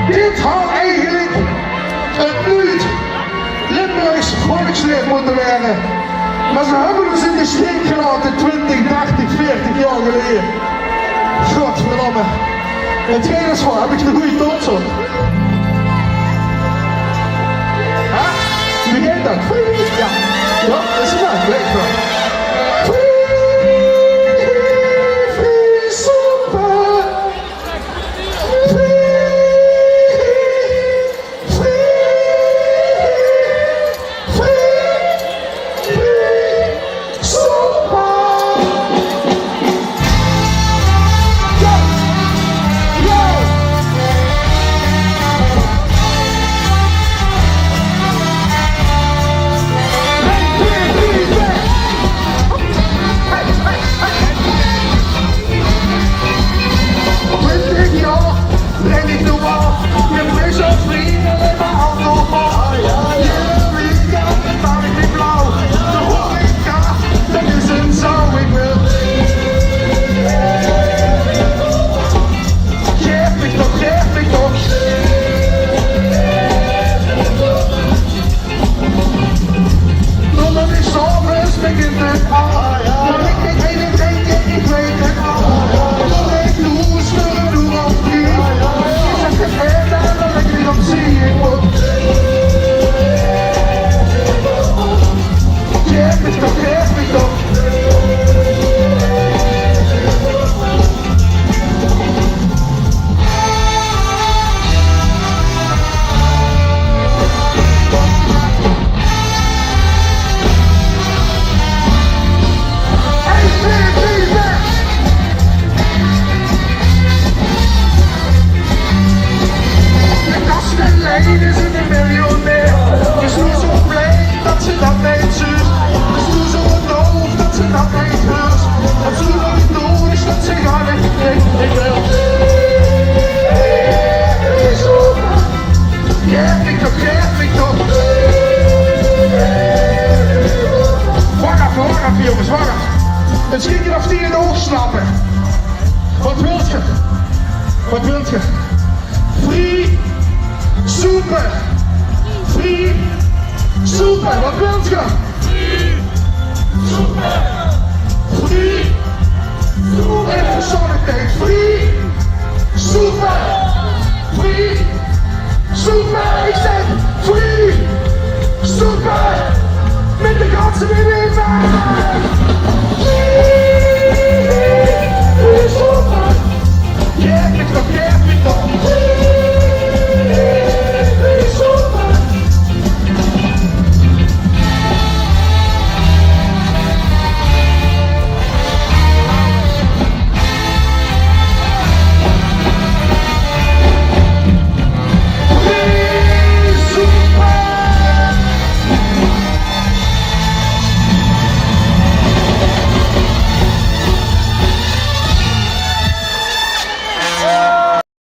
Dit had eigenlijk een nooit Limburgs volkslied moeten werden. Maar ze hebben ons in de steek gelaten 20, 30, 40 jaar geleden. Godverdomme. Het tweede is wel, heb ik de goede toon op? Wie geht dat? Ja, ja, dat is waar, blijf wel. Het schiet je of die in de oog snappen. Wat wilt je? Wat wilt je? Free, super. Free, super. Wat wilt je? Free, super. Free, super. Even zo.